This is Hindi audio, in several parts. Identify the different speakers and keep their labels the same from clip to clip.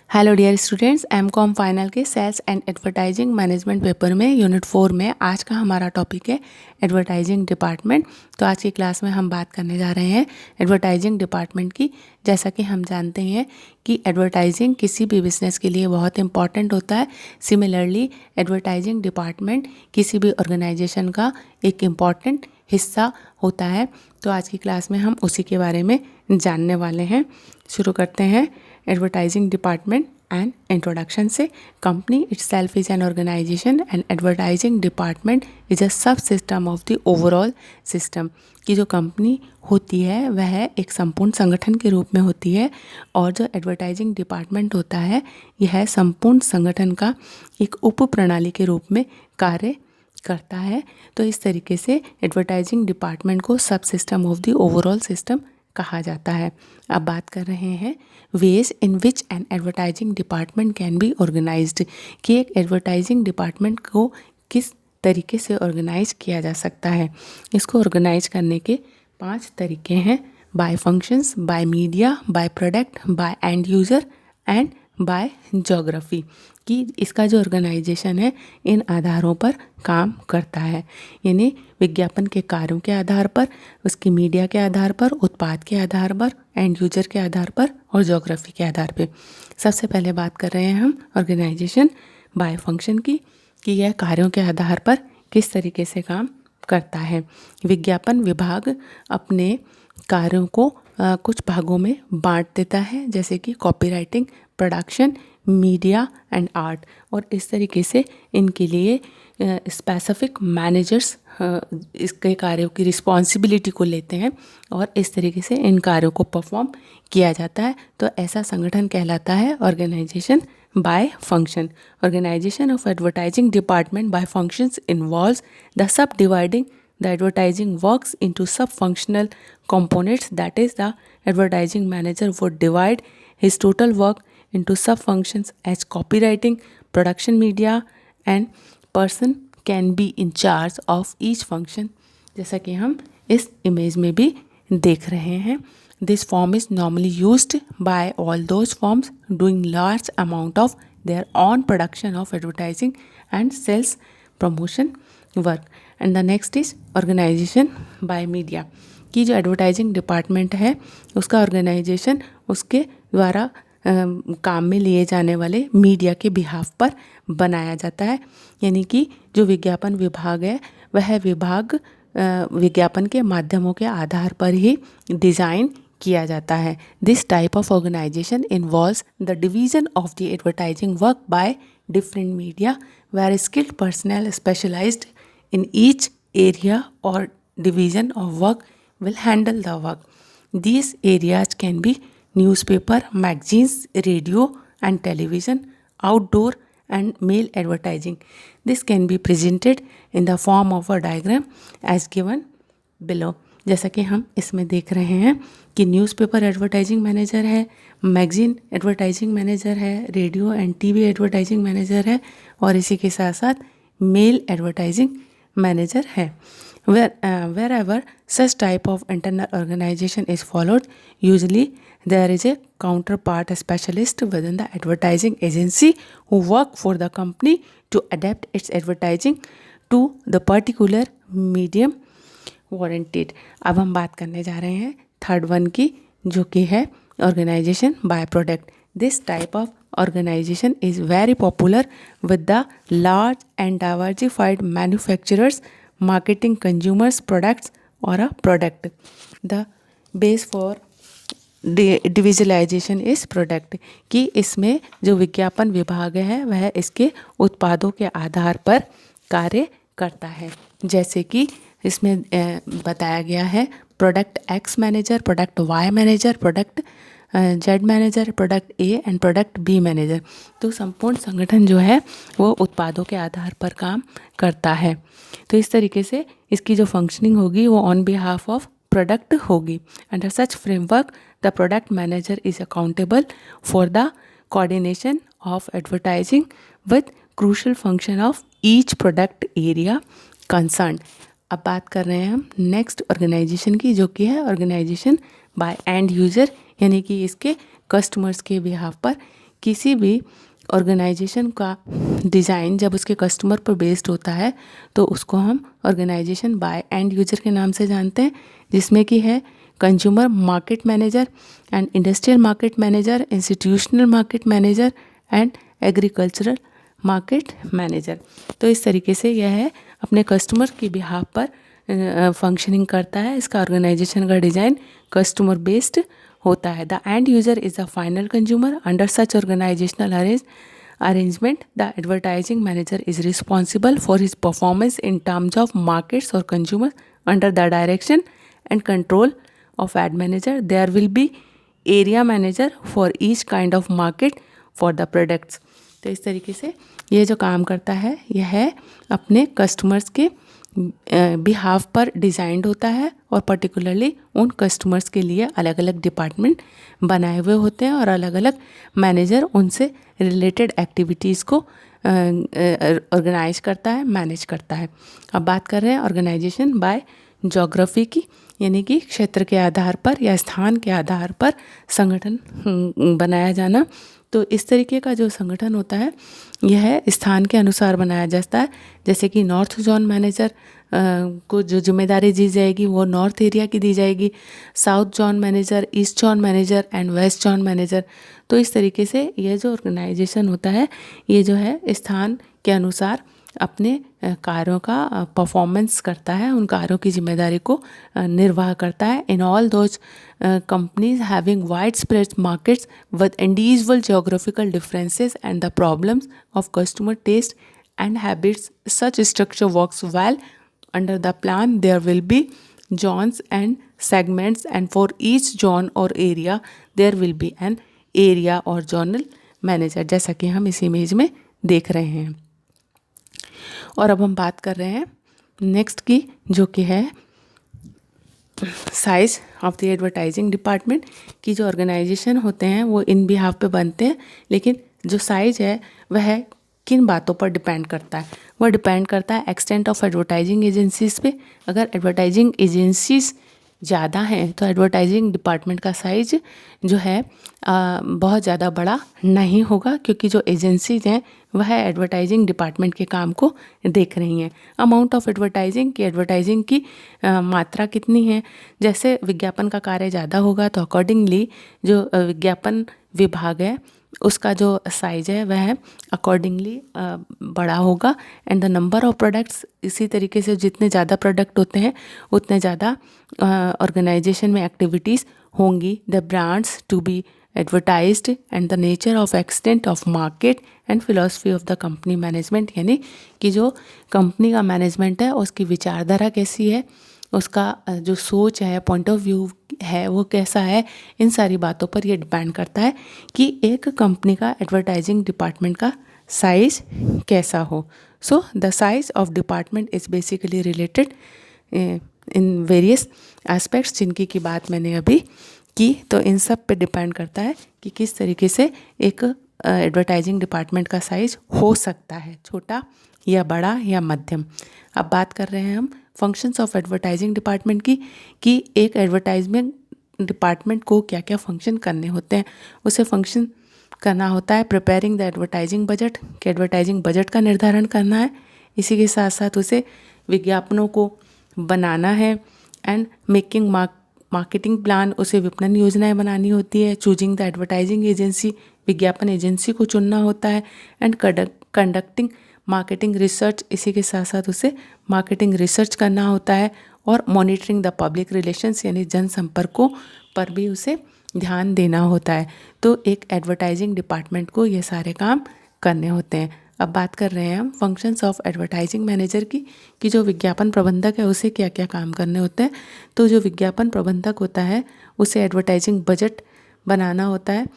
Speaker 1: Hello dear students, M Com final के sales and advertising management paper में यूनिट 4 में आज का हमारा टॉपिक है एडवर्टाइजिंग डिपार्टमेंट। तो आज की क्लास में हम बात करने जा रहे हैं एडवर्टाइजिंग डिपार्टमेंट की। जैसा कि हम जानते हैं कि एडवर्टाइजिंग किसी भी बिजनेस के लिए बहुत इंपॉर्टेंट होता है। सिमिलरली एडवर्टाइजिंग डिपार्टमेंट किसी भी ऑर्गेनाइजेशन का एक इम्पॉर्टेंट हिस्सा होता है। तो आज की क्लास में हम उसी के बारे में जानने वाले हैं। शुरू करते हैं एडवर्टाइजिंग डिपार्टमेंट एंड इंट्रोडक्शन से। Company itself is an organisation and advertising department is a sub system of the overall system. की जो कंपनी होती है वह एक संपूर्ण संगठन के रूप में होती है, और जो एडवर्टाइजिंग डिपार्टमेंट होता है यह संपूर्ण संगठन का एक उप प्रणाली के रूप में कार्य करता है। तो इस तरीके से एडवर्टाइजिंग डिपार्टमेंट को sub system of the overall system कहा जाता है। अब बात कर रहे हैं ways in which an advertising department can be organised, कि एक एडवर्टाइजिंग डिपार्टमेंट को किस तरीके से ऑर्गेनाइज किया जा सकता है। इसको ऑर्गेनाइज करने के 5 तरीके हैं: by functions, by media, by product, by end user and by geography. कि इसका जो ऑर्गेनाइजेशन है इन आधारों पर काम करता है, यानी विज्ञापन के कार्यों के आधार पर, उसकी मीडिया के आधार पर, उत्पाद के आधार पर, एंड यूजर के आधार पर और ज्योग्राफी के आधार पर। सबसे पहले बात कर रहे हैं हम ऑर्गेनाइजेशन बाय फंक्शन की, कि यह कार्यों के आधार पर किस तरीके से काम करता है। विज्ञापन विभाग अपने कार्यों को कुछ भागों में बांट देता है, जैसे कि copywriting, production, media and art. और इस तरीके से इनके लिए स्पेसिफिक मैनेजर्स इसके कार्यों की रिस्पॉन्सिबिलिटी को लेते हैं और इस तरीके से इन कार्यों को परफॉर्म किया जाता है। तो ऐसा संगठन कहलाता है organisation by function. Organisation of advertising department by functions involves the sub dividing the advertising works into sub-functional components. That is, the advertising manager would divide his total work into sub-functions as copywriting, production, media, and person can be in charge of each function. जैसा कि हम इस इमेज में भी देख रहे हैं। This form is normally used by all those firms doing large amount of their own production of advertising and sales promotion work. And the next is organisation by media, की जो एडवर्टाइजिंग डिपार्टमेंट है उसका ऑर्गेनाइजेशन उसके द्वारा काम में लिए जाने वाले मीडिया के बिहाफ पर बनाया जाता है। यानी कि जो विज्ञापन विभाग है वह विभाग विज्ञापन के माध्यमों के आधार पर ही डिज़ाइन किया जाता है। This type of organisation involves the division of the advertising work by different media where skilled personnel specialised in each area or division of work will handle the work. These areas can be newspaper, magazines, radio and television, outdoor and mail advertising. This can be presented in the form of a diagram as given below. जैसा कि हम इसमें देख रहे हैं कि न्यूज़पेपर एडवर्टाइजिंग मैनेजर है, मैगज़ीन एडवर्टाइजिंग मैनेजर है, radio and TV advertising manager है और इसी के साथ साथ मेल एडवर्टाइजिंग मैनेजर है। Wherever such type of internal organization is followed, usually there is a counterpart specialist within the advertising agency who work for the company to adapt its advertising to the particular medium warranted. अब हम बात करने जा रहे हैं थर्ड वन की, जो कि है organisation by product. This type of organization is very popular with the large and diversified manufacturers marketing consumers products or a product. The base for डिविजुअलाइजेशन इस प्रोडक्ट, कि इसमें जो विज्ञापन विभाग है वह इसके उत्पादों के आधार पर कार्य करता है। जैसे कि इसमें बताया गया है product X manager, product Y manager, product Z manager, product A and product B manager. तो संपूर्ण संगठन जो है वो उत्पादों के आधार पर काम करता है। तो इस तरीके से इसकी जो फंक्शनिंग होगी वो ऑन बिहाफ ऑफ प्रोडक्ट होगी। Under such framework the product manager is accountable for the coordination of advertising with crucial function of each product area concern. अब बात कर रहे हैं हम नेक्स्ट ऑर्गेनाइजेशन की, जो कि है ऑर्गेनाइजेशन बाय एंड यूज़र, यानी कि इसके कस्टमर्स के बिहाफ पर किसी भी ऑर्गेनाइजेशन का डिज़ाइन जब उसके कस्टमर पर बेस्ड होता है तो उसको हम ऑर्गेनाइजेशन बाय एंड यूजर के नाम से जानते हैं, जिसमें कि है consumer market manager and industrial market manager, institutional market manager and agricultural market manager. तो इस तरीके से यह है अपने कस्टमर की बिहाफ पर फंक्शनिंग करता है। इसका ऑर्गेनाइजेशन का डिज़ाइन कस्टमर बेस्ड होता है। The end user is the final consumer under such organisational arrangement. The advertising manager is responsible for his performance in terms of markets or consumers under the direction and control of ad manager. There will be area manager for each kind of market for the products. तो इस तरीके से ये जो काम करता है यह है अपने कस्टमर्स के बिहाफ पर डिज़ाइंड होता है और पर्टिकुलरली उन कस्टमर्स के लिए अलग अलग डिपार्टमेंट बनाए हुए होते हैं और अलग अलग मैनेजर उनसे रिलेटेड एक्टिविटीज़ को ऑर्गेनाइज करता है, मैनेज करता है। अब बात कर रहे हैं ऑर्गेनाइजेशन बाय ज्योग्राफी की, यानी कि क्षेत्र के आधार पर या स्थान के आधार पर संगठन बनाया जाना। तो इस तरीके का जो संगठन होता है यह स्थान के अनुसार बनाया जाता है। जैसे कि नॉर्थ जोन मैनेजर को जो जिम्मेदारी दी जाएगी वो नॉर्थ एरिया की दी जाएगी, south zone manager, east zone manager and west zone manager. तो इस तरीके से यह जो ऑर्गेनाइजेशन होता है ये जो है स्थान के अनुसार अपने कार्यों का परफॉर्मेंस करता है, उन कार्यों की जिम्मेदारी को निर्वाह करता है। In all those companies having wide spread markets with individual geographical differences and the problems of customer taste and habits, such structure works well under the plan. There will be zones and segments and for each zone or area there will be an area or zonal manager, जैसा कि हम इस इमेज में देख रहे हैं। और अब हम बात कर रहे हैं नेक्स्ट की, जो कि है size of the advertising department की। जो ऑर्गेनाइजेशन होते हैं वो इन बिहाफ पे बनते हैं, लेकिन जो साइज है वह किन बातों पर डिपेंड करता है? वह डिपेंड करता है एक्सटेंट ऑफ एडवर्टाइजिंग एजेंसीज़ पे। अगर एडवर्टाइजिंग एजेंसीज़ ज़्यादा हैं तो एडवर्टाइजिंग डिपार्टमेंट का साइज जो है बहुत ज़्यादा बड़ा नहीं होगा, क्योंकि जो एजेंसीज हैं वह एडवर्टाइजिंग डिपार्टमेंट के काम को देख रही हैं। अमाउंट ऑफ एडवर्टाइजिंग की, एडवर्टाइजिंग की मात्रा कितनी है। जैसे विज्ञापन का कार्य ज़्यादा होगा तो अकॉर्डिंगली जो विज्ञापन विभाग है उसका जो साइज है वह अकॉर्डिंगली बड़ा होगा। And the number of products, इसी तरीके से जितने ज़्यादा प्रोडक्ट होते हैं उतने ज़्यादा ऑर्गेनाइजेशन में एक्टिविटीज़ होंगी। The brands to be advertised and the nature of extent of market and philosophy of the company management, यानी कि जो कंपनी का मैनेजमेंट है उसकी विचारधारा कैसी है, उसका जो सोच है, पॉइंट ऑफ व्यू है वो कैसा है। इन सारी बातों पर ये डिपेंड करता है कि एक कंपनी का एडवर्टाइजिंग डिपार्टमेंट का साइज कैसा हो। So the size of department is basically related in various aspects, जिनकी की बात मैंने अभी की। तो इन सब पे डिपेंड करता है कि किस तरीके से एक एडवर्टाइजिंग डिपार्टमेंट का साइज हो सकता है, छोटा या बड़ा या मध्यम। अब बात कर रहे हैं हम फंक्शंस ऑफ एडवर्टाइजिंग डिपार्टमेंट की, कि एक एडवर्टाइजमेंट डिपार्टमेंट को क्या क्या फंक्शन करने होते हैं। उसे फंक्शन करना होता है प्रिपेयरिंग द एडवर्टाइजिंग बजट, कि एडवर्टाइजिंग बजट का निर्धारण करना है। इसी के साथ साथ उसे विज्ञापनों को बनाना है एंड मेकिंग मार्केटिंग प्लान, उसे विपणन योजनाएं बनानी होती है। चूजिंग द एडवर्टाइजिंग एजेंसी, विज्ञापन एजेंसी को चुनना होता है। एंड कंडक्टिंग मार्केटिंग रिसर्च, इसी के साथ साथ उसे मार्केटिंग रिसर्च करना होता है। और मॉनिटरिंग द पब्लिक रिलेशंस, यानी जनसंपर्कों पर भी उसे ध्यान देना होता है। तो एक एडवर्टाइजिंग डिपार्टमेंट को ये सारे काम करने होते हैं। अब बात कर रहे हैं हम फंक्शंस ऑफ एडवर्टाइजिंग मैनेजर की, कि जो विज्ञापन प्रबंधक है उसे क्या क्या काम करने होते हैं। तो जो विज्ञापन प्रबंधक होता है उसे एडवर्टाइजिंग बजट बनाना होता है,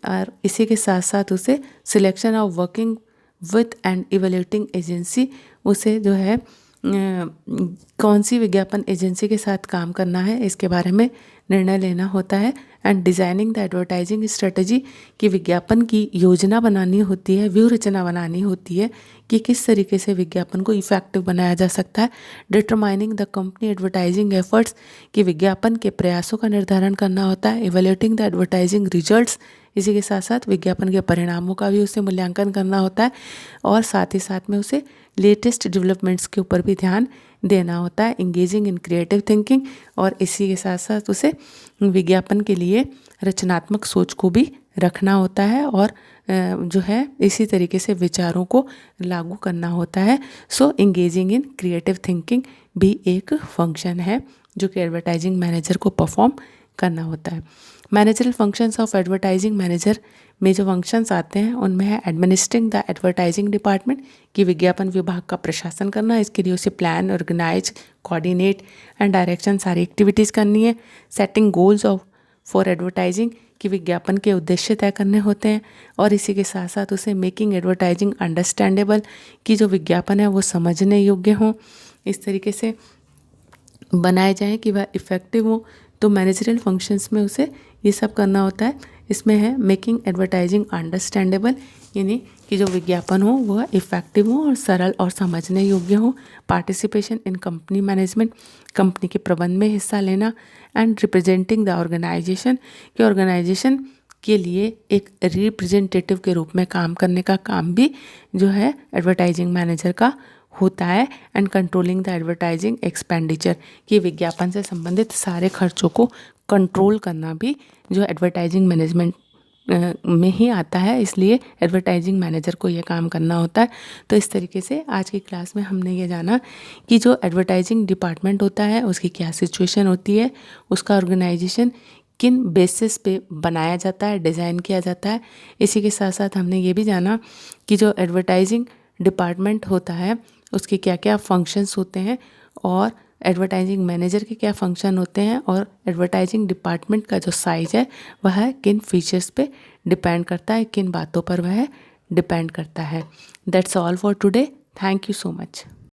Speaker 1: और इसी के साथ साथ उसे selection of working with and evaluating agency, उसे जो है कौन सी विज्ञापन एजेंसी के साथ काम करना है इसके बारे में निर्णय लेना होता है। And designing the advertising strategy, कि विज्ञापन की योजना बनानी होती है, व्यूह रचना बनानी होती है कि किस तरीके से विज्ञापन को इफेक्टिव बनाया जा सकता है। Determining the company advertising efforts, कि विज्ञापन के प्रयासों का निर्धारण करना होता है। इवेल्यूटिंग द एडवर्टाइजिंग रिजल्ट्स, इसी के साथ साथ विज्ञापन के परिणामों का भी उसे मूल्यांकन करना होता है और साथ ही साथ में उसे लेटेस्ट डेवलपमेंट्स के ऊपर भी ध्यान देना होता है, इंगेजिंग इन क्रिएटिव थिंकिंग। और इसी के साथ साथ उसे विज्ञापन के लिए रचनात्मक सोच को भी रखना होता है और जो है इसी तरीके से विचारों को लागू करना होता है। सो इंगेजिंग इन क्रिएटिव थिंकिंग भी एक फंक्शन है जो कि एडवर्टाइजिंग मैनेजर को परफॉर्म करना होता है। Managerial functions of advertising manager में जो फंक्शंस आते हैं उनमें है एडमिनिस्ट्रिंग द एडवर्टाइजिंग डिपार्टमेंट, कि विज्ञापन विभाग का प्रशासन करना, इसके लिए उसे plan, organise, coordinate and direction सारी एक्टिविटीज़ करनी है। Setting goals of for advertising, कि विज्ञापन के उद्देश्य तय करने होते हैं और इसी के साथ साथ उसे मेकिंग एडवर्टाइजिंग अंडरस्टैंडेबल, कि जो विज्ञापन है वो समझने योग्य हों, इस तरीके से बनाए जाएं कि वह इफ़ेक्टिव हो। तो मैनेजरियल फंक्शंस में उसे ये सब करना होता है। इसमें है मेकिंग एडवर्टाइजिंग अंडरस्टैंडेबल, यानी कि जो विज्ञापन हो वह इफ़ेक्टिव हो और सरल और समझने योग्य हो। Participation in company management, company के प्रबंध में हिस्सा लेना। एंड रिप्रेजेंटिंग द ऑर्गेनाइजेशन, कि ऑर्गेनाइजेशन के लिए एक रिप्रेजेंटेटिव के रूप में काम करने का काम भी जो है एडवर्टाइजिंग मैनेजर का होता है। And controlling the advertising expenditure, कि विज्ञापन से संबंधित सारे खर्चों को कंट्रोल करना भी जो एडवर्टाइजिंग मैनेजमेंट में ही आता है, इसलिए एडवर्टाइजिंग मैनेजर को ये काम करना होता है। तो इस तरीके से आज की क्लास में हमने ये जाना कि जो एडवर्टाइजिंग डिपार्टमेंट होता है उसकी क्या सिचुएशन होती है, उसका ऑर्गेनाइजेशन किन बेसिस पे बनाया जाता है, डिज़ाइन किया जाता है। इसी के साथ साथ हमने ये भी जाना कि जो एडवर्टाइजिंग डिपार्टमेंट होता है उसके क्या क्या फंक्शंस होते हैं और एडवर्टाइजिंग मैनेजर के क्या फंक्शन होते हैं और एडवर्टाइजिंग डिपार्टमेंट का जो साइज है वह किन फीचर्स पे डिपेंड करता है, किन बातों पर वह डिपेंड करता है। That's all for today. Thank you so much.